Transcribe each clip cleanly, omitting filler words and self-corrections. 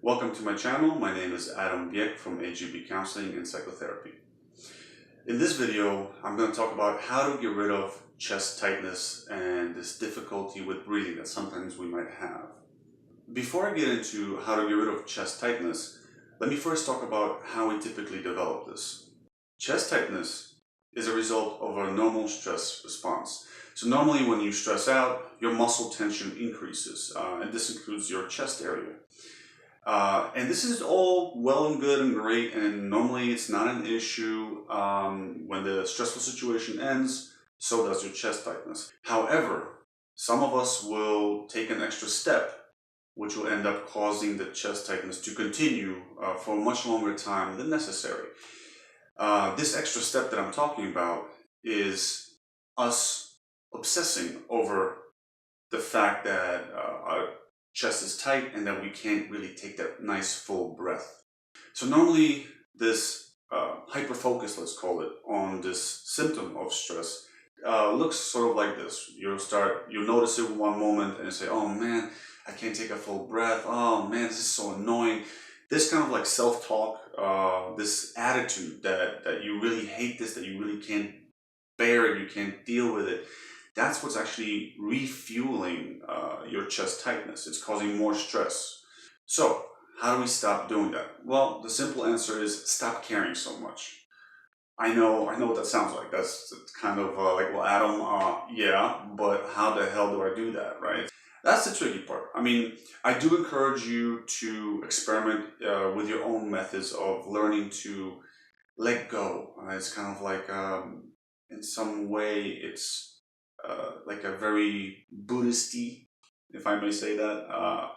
Welcome to my channel. My name is A.J.B from A.J.B Counseling and Psychotherapy. In this video, I'm going to talk about how to get rid of chest tightness and this difficulty with breathing that sometimes we might have. Before I get into how to get rid of chest tightness, let me first talk about how we typically develop this. Chest tightness is a result of a normal stress response. So normally when you stress out, your muscle tension increases, and this includes your chest area. And this is all well and good and great, and normally it's not an issue. When the stressful situation ends, so does your chest tightness. However, some of us will take an extra step, which will end up causing the chest tightness to continue for a much longer time than necessary. This extra step that I'm talking about is us obsessing over the fact that our chest is tight and that we can't really take that nice full breath. So normally this hyperfocus, let's call it, on this symptom of stress looks sort of like this. You'll notice it one moment and you say, oh man, I can't take a full breath. Oh man, this is so annoying. This kind of like self-talk, this attitude that you really hate this, that you really can't bear it, you can't deal with it. That's what's actually refueling your chest tightness. It's causing more stress. So how do we stop doing that? Well, the simple answer is stop caring so much. I know what that sounds like. That's kind of like, well, Adam, yeah, but how the hell do I do that, right? That's the tricky part. I mean, I do encourage you to experiment with your own methods of learning to let go. It's kind of like, in some way, it's like a very Buddhist-y, if I may say that,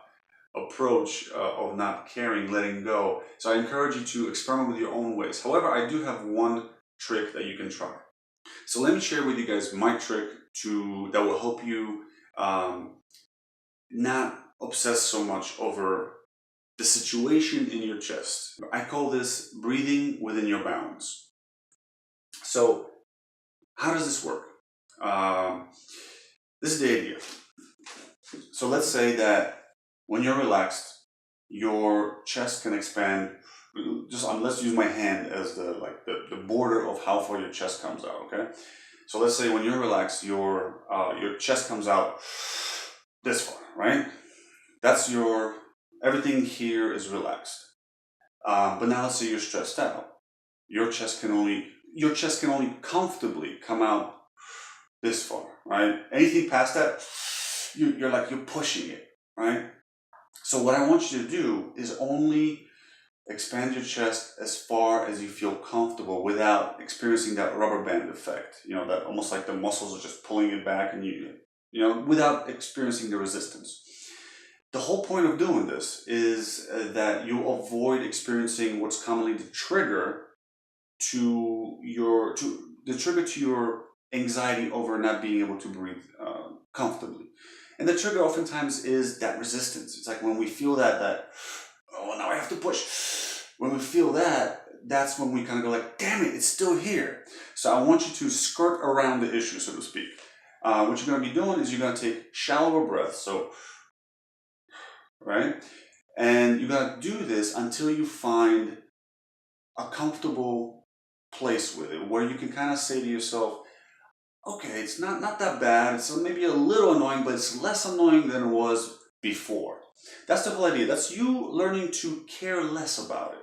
approach of not caring, letting go. So I encourage you to experiment with your own ways. However, I do have one trick that you can try. So let me share with you guys my trick that will help you not obsess so much over the situation in your chest. I call this breathing within your bounds. So how does this work? This is the idea. So let's say that when you're relaxed, your chest can expand. Let's use my hand as the border of how far your chest comes out. Okay. So let's say when you're relaxed, your chest comes out this far, right? That's everything here is relaxed. But now let's say you're stressed out. Your chest can only comfortably come out this far, right? Anything past that, you're pushing it, right? So what I want you to do is only expand your chest as far as you feel comfortable without experiencing that rubber band effect. That almost like the muscles are just pulling it back, and without experiencing the resistance. The whole point of doing this is that you avoid experiencing what's commonly the trigger to your anxiety over not being able to breathe comfortably. And the trigger oftentimes is that resistance. It's like when we feel that, oh, now I have to push. When we feel that, that's when we kind of go like, damn it, it's still here. So I want you to skirt around the issue, so to speak. What you're going to be doing is you're going to take shallower breaths. So, right? And you're going to do this until you find a comfortable place with it, where you can kind of say to yourself, okay, it's not that bad. It's maybe a little annoying, but it's less annoying than it was before. That's the whole idea. That's you learning to care less about it.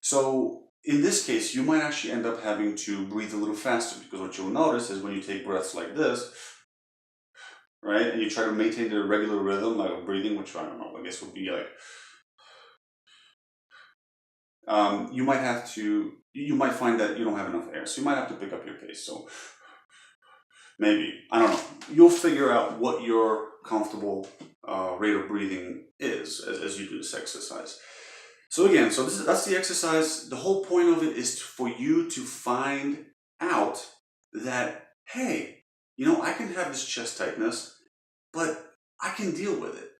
So in this case, you might actually end up having to breathe a little faster, because what you'll notice is when you take breaths like this, right, and you try to maintain the regular rhythm of breathing, which I don't know, I guess would be like, you might find that you don't have enough air, so you might have to pick up your pace. So maybe, I don't know, you'll figure out what your comfortable rate of breathing is as you do this exercise. So again, that's the exercise. The whole point of it is for you to find out that, hey, I can have this chest tightness, but I can deal with it.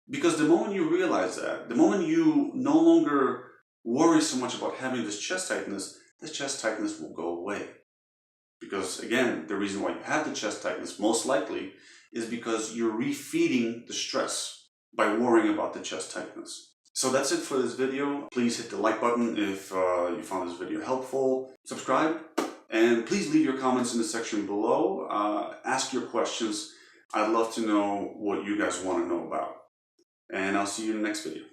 Because the moment you realize that, the moment you no longer worry so much about having this chest tightness will go away. Because again, the reason why you have the chest tightness most likely is because you're refeeding the stress by worrying about the chest tightness. So that's it for this video. Please hit the like button if you found this video helpful. Subscribe, and please leave your comments in the section below. Ask your questions. I'd love to know what you guys want to know about. And I'll see you in the next video.